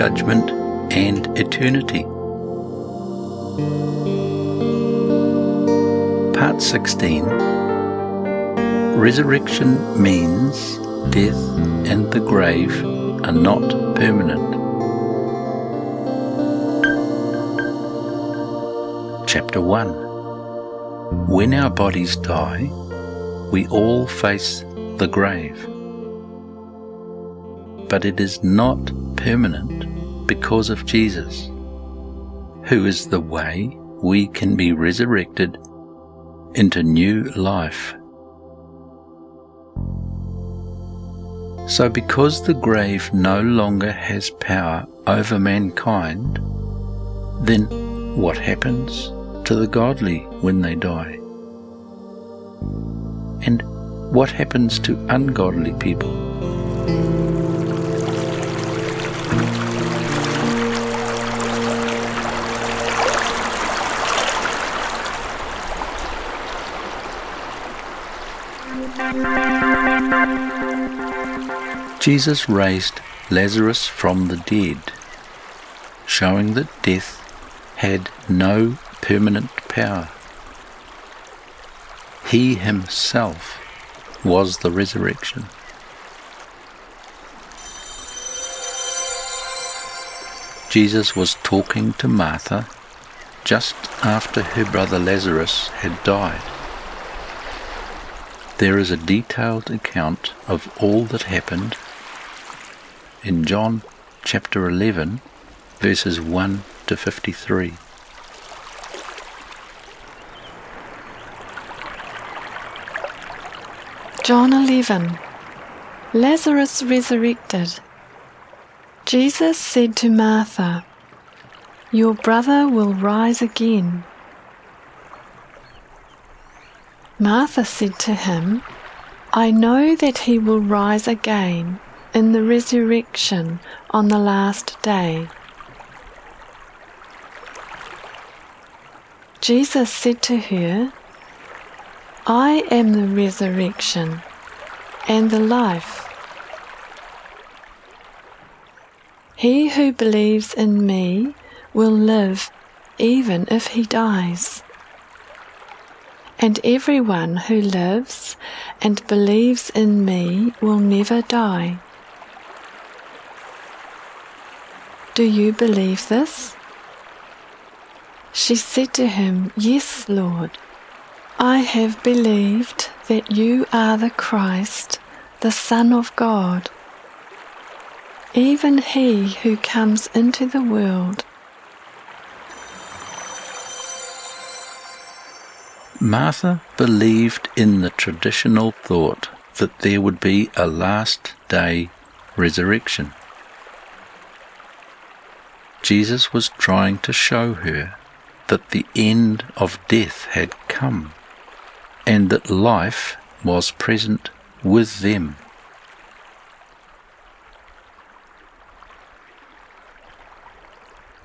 judgment and eternity. Part 16. Resurrection means death and the grave are not permanent. Chapter 1. When our bodies die, we all face the grave. But it is not permanent because of Jesus, who is the way we can be resurrected into new life. So because the grave no longer has power over mankind, then what happens to the godly when they die? And what happens to ungodly people? Jesus raised Lazarus from the dead, showing that death had no permanent power. He himself was the resurrection. Jesus was talking to Martha just after her brother Lazarus had died. There is a detailed account of all that happened in John chapter 11, verses 1 to 53. John 11. Lazarus resurrected. Jesus said to Martha, "Your brother will rise again." Martha said to him, "I know that he will rise again in the resurrection on the last day." Jesus said to her, "I am the resurrection and the life. He who believes in me will live even if he dies. And everyone who lives and believes in me will never die. Do you believe this?" She said to him, "Yes, Lord. I have believed that you are the Christ, the Son of God, even he who comes into the world." Martha believed in the traditional thought that there would be a last day resurrection. Jesus was trying to show her that the end of death had come and that life was present with them.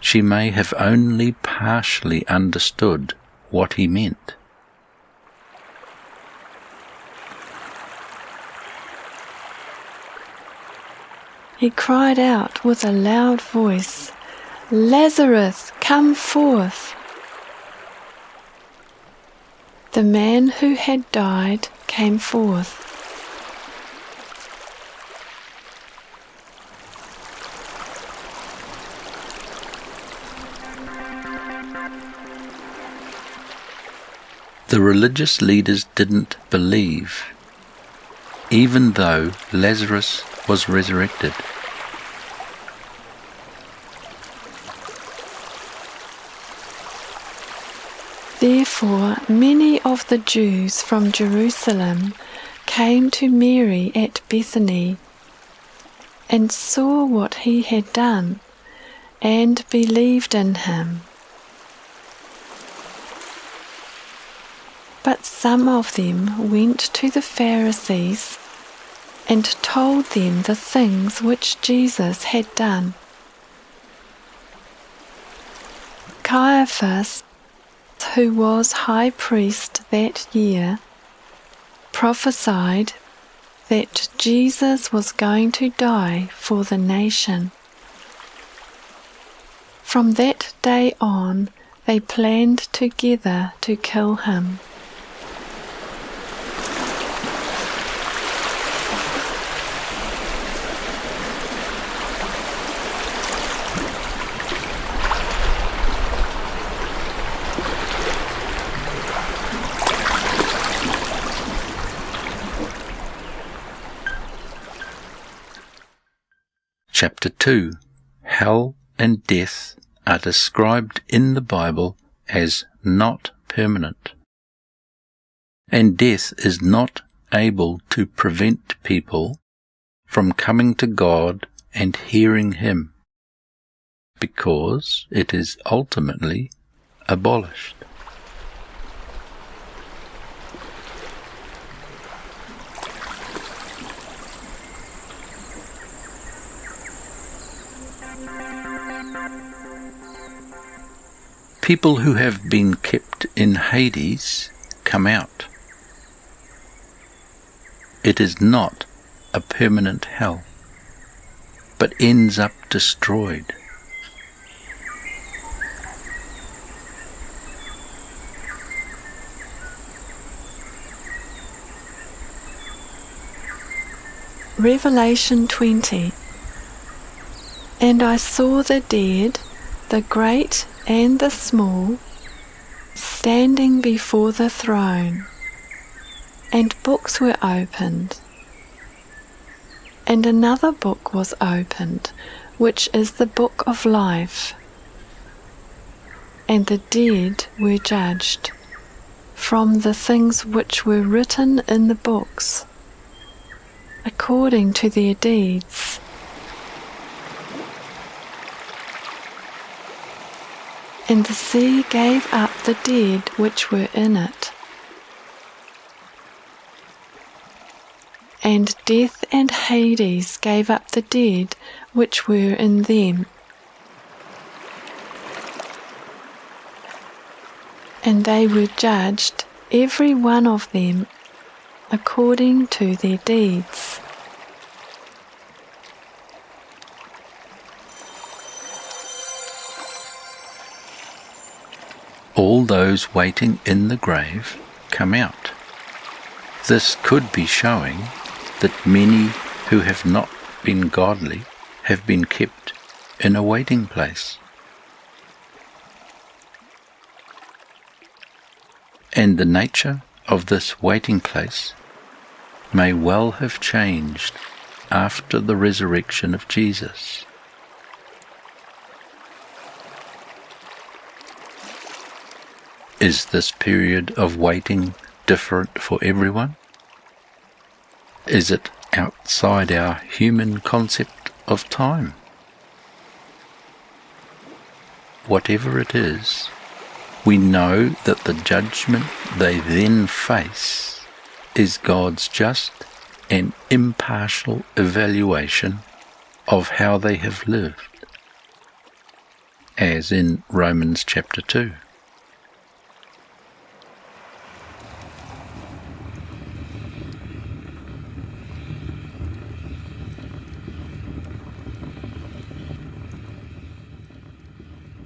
She may have only partially understood what he meant. He cried out with a loud voice, "Lazarus, come forth!" The man who had died came forth. The religious leaders didn't believe, even though Lazarus was resurrected. Therefore many of the Jews from Jerusalem came to Mary at Bethany and saw what he had done and believed in him. But some of them went to the Pharisees and told them the things which Jesus had done. Caiaphas, who was high priest that year, prophesied that Jesus was going to die for the nation. From that day on, they planned together to kill him. Chapter 2. Hell and death are described in the Bible as not permanent, and death is not able to prevent people from coming to God and hearing Him, because it is ultimately abolished. People who have been kept in Hades come out. It is not a permanent hell, but ends up destroyed. Revelation 20. And I saw the dead, the great and the small, standing before the throne, and books were opened. And another book was opened, which is the book of life. And the dead were judged from the things which were written in the books, according to their deeds. And the sea gave up the dead which were in it. And death and Hades gave up the dead which were in them. And they were judged, every one of them, according to their deeds. All those waiting in the grave come out. This could be showing that many who have not been godly have been kept in a waiting place. And the nature of this waiting place may well have changed after the resurrection of Jesus. Is this period of waiting different for everyone? Is it outside our human concept of time? Whatever it is, we know that the judgment they then face is God's just and impartial evaluation of how they have lived, as in Romans chapter 2.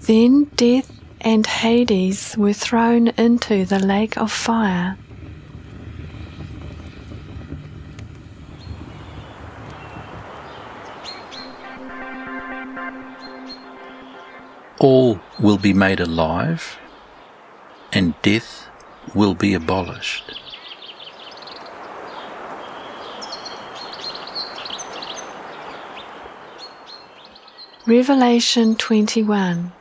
Then death and Hades were thrown into the lake of fire. All will be made alive, and death will be abolished. Revelation 21.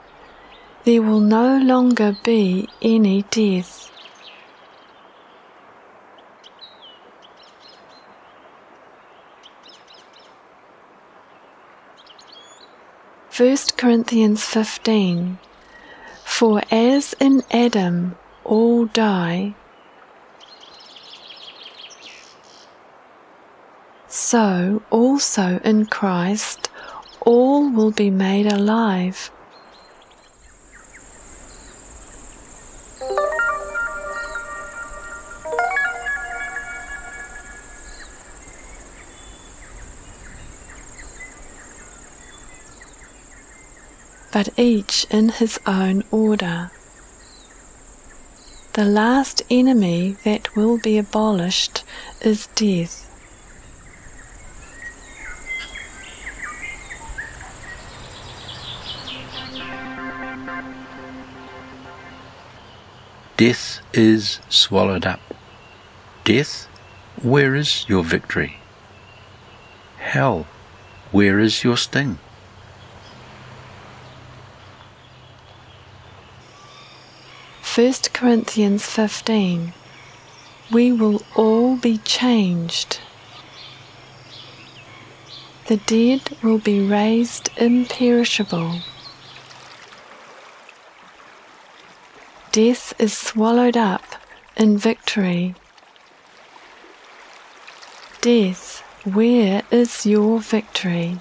There will no longer be any death. First Corinthians 15. For as in Adam all die, so also in Christ all will be made alive. but each in his own order. The last enemy that will be abolished is death. Death is swallowed up. Death, where is your victory? Hell, where is your sting? First Corinthians 15. We will all be changed. The dead will be raised imperishable. Death is swallowed up in victory. Death, where is your victory?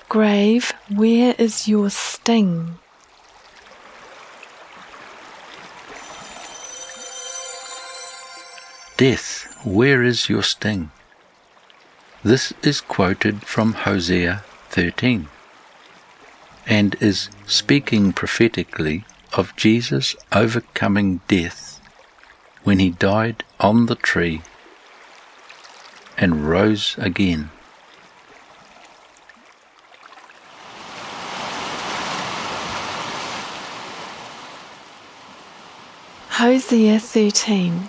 Grave, where is your sting? Death, where is your sting? This is quoted from Hosea 13 and is speaking prophetically of Jesus overcoming death when he died on the tree and rose again. Hosea 13.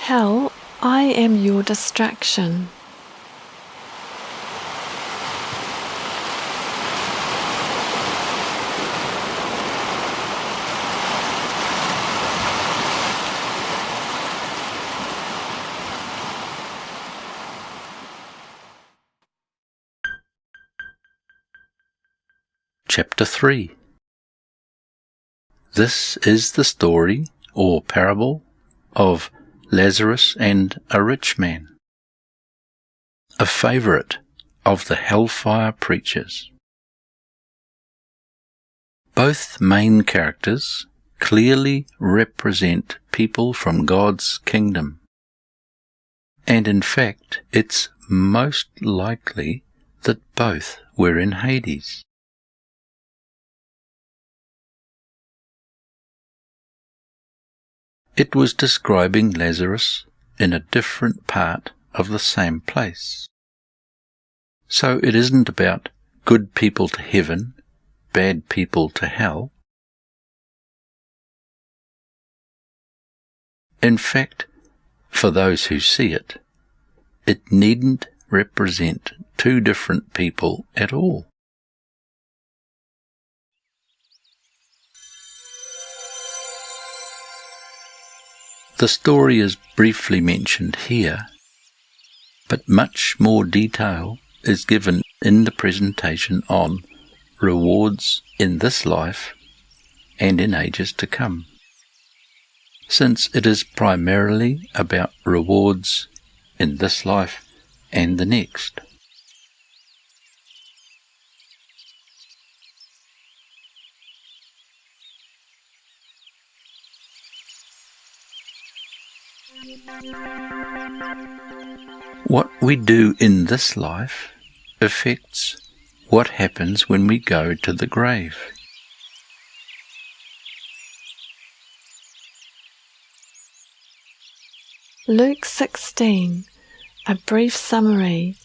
Hell, I am your distraction. Chapter 3. This is the story, or parable, of Lazarus and a rich man, a favourite of the hellfire preachers. Both main characters clearly represent people from God's kingdom, and in fact it's most likely that both were in Hades. It was describing Lazarus in a different part of the same place. So it isn't about good people to heaven, bad people to hell. In fact, for those who see it, it needn't represent two different people at all. The story is briefly mentioned here, but much more detail is given in the presentation on rewards in this life and in ages to come, since it is primarily about rewards in this life and the next. What we do in this life affects what happens when we go to the grave. Luke 16, a brief summary.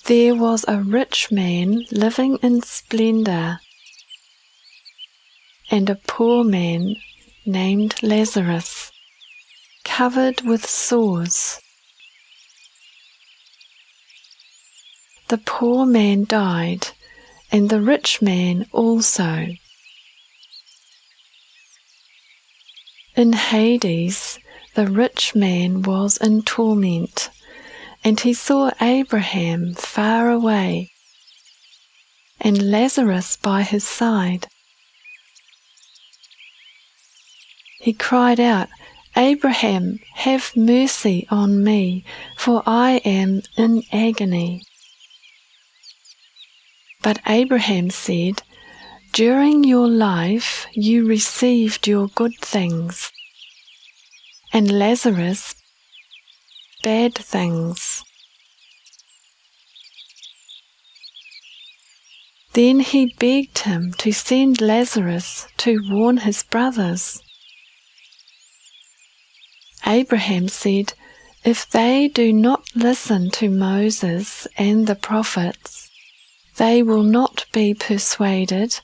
There was a rich man living in splendor, and a poor man named Lazarus, covered with sores. The poor man died, and the rich man also. In Hades, the rich man was in torment, and he saw Abraham far away, and Lazarus by his side. He cried out, "Abraham, have mercy on me, for I am in agony." But Abraham said, "During your life you received your good things, and Lazarus bad things. Then he begged him to send Lazarus to warn his brothers. Abraham said, "If they do not listen to Moses and the prophets, they will not be persuaded,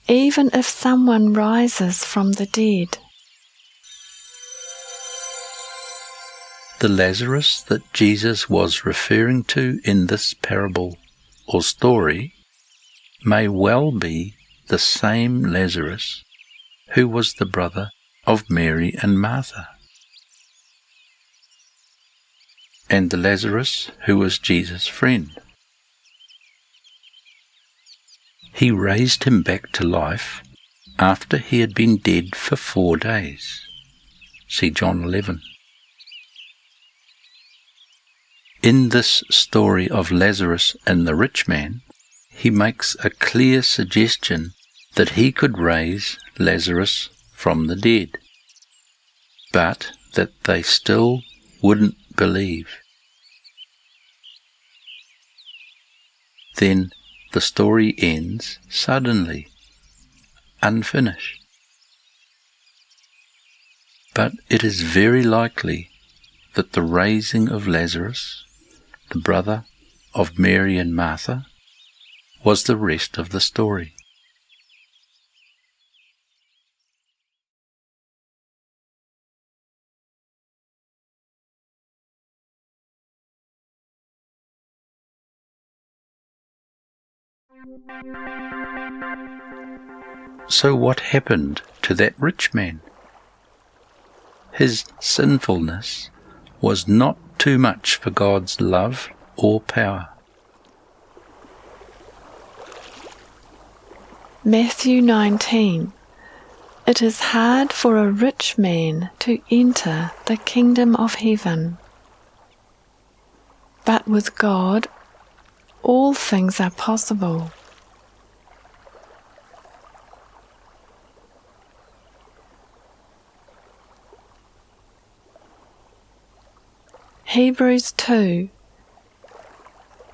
even if someone rises from the dead." The Lazarus that Jesus was referring to in this parable or story may well be the same Lazarus who was the brother of Mary and Martha, and the Lazarus who was Jesus' friend. He raised him back to life after he had been dead for 4 days. See John 11. In this story of Lazarus and the rich man, he makes a clear suggestion that he could raise Lazarus from the dead, but that they still wouldn't believe. Then the story ends suddenly, unfinished. But it is very likely that the raising of Lazarus, the brother of Mary and Martha, was the rest of the story. So what happened to that rich man? His sinfulness was not too much for God's love or power. Matthew 19. It is hard for a rich man to enter the kingdom of heaven. But with God, all things are possible. Hebrews 2.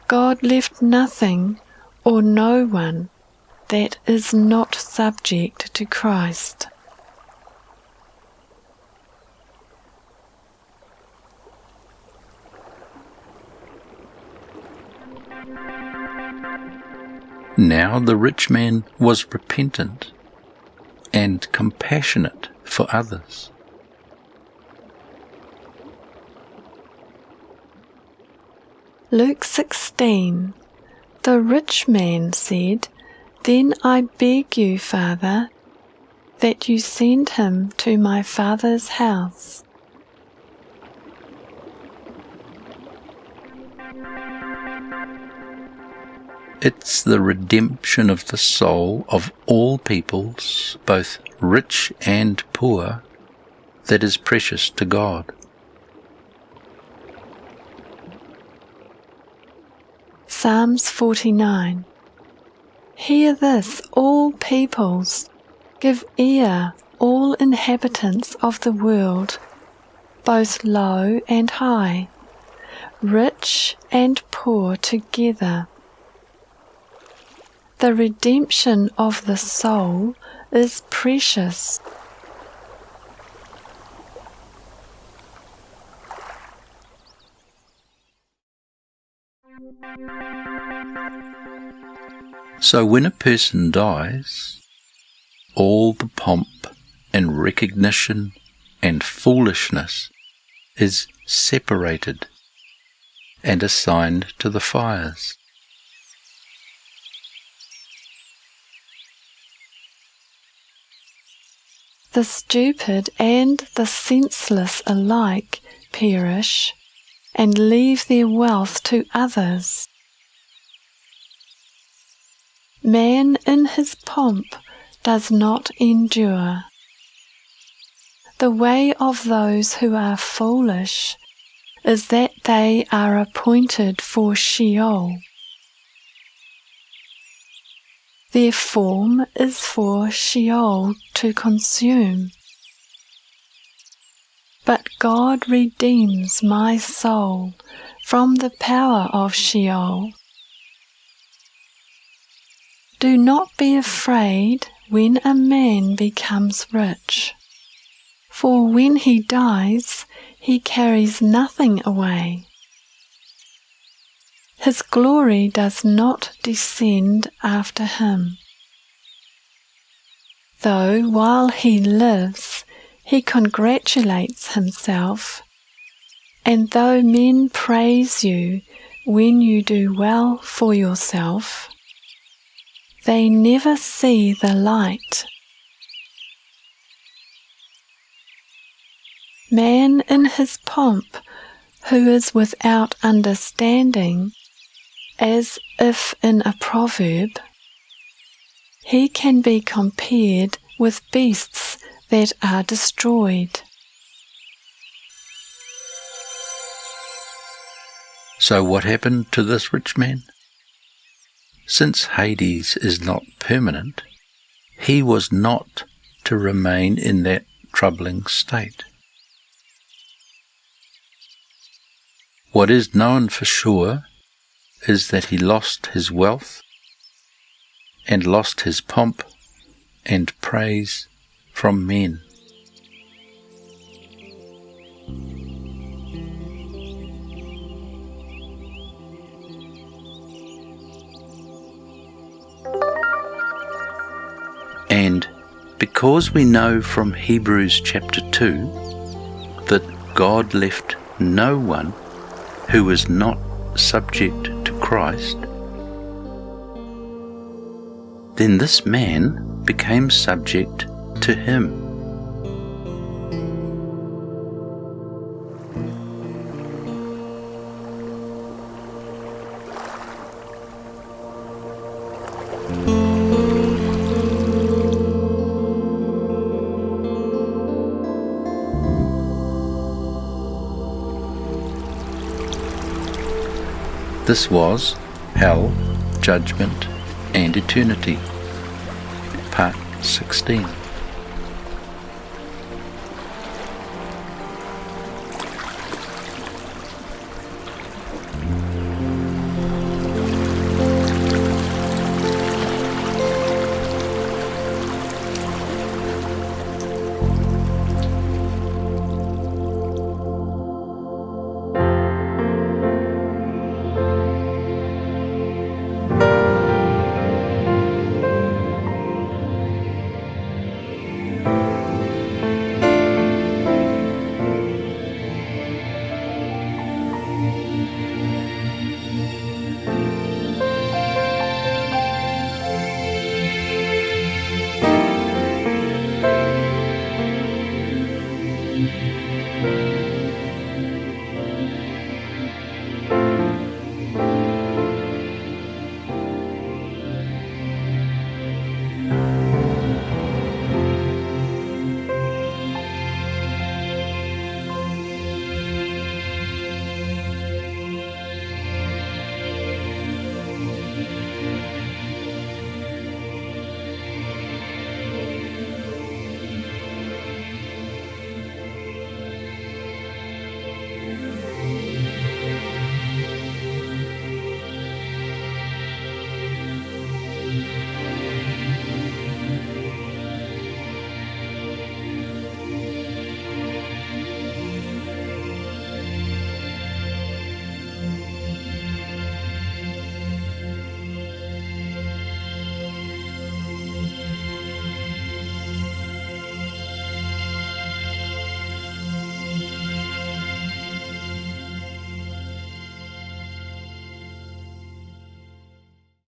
God left nothing or no one that is not subject to Christ. Now the rich man was repentant and compassionate for others. Luke 16. The rich man said, "Then I beg you, Father, that you send him to my father's house." It's the redemption of the soul of all peoples, both rich and poor, that is precious to God. Psalms 49. Hear this, all peoples, give ear, all inhabitants of the world, both low and high, rich and poor together. The redemption of the soul is precious. So when a person dies, all the pomp and recognition and foolishness is separated and assigned to the fires. The stupid and the senseless alike perish and leave their wealth to others. Man in his pomp does not endure. The way of those who are foolish is that they are appointed for Sheol. Their form is for Sheol to consume. but God redeems my soul from the power of Sheol. Do not be afraid when a man becomes rich, for when he dies, he carries nothing away. His glory does not descend after him. Though while he lives, he congratulates himself, and though men praise you when you do well for yourself, they never see the light. Man in his pomp, who is without understanding, as if in a proverb, he can be compared with beasts that are destroyed. So what happened to this rich man? Since Hades is not permanent, he was not to remain in that troubling state. What is known for sure is that he lost his wealth and lost his pomp and praise from men. And because we know from Hebrews chapter 2 that God left no one who was not subject to Christ, then this man became subject to him. This was Hell, Judgment and Eternity, Part 16.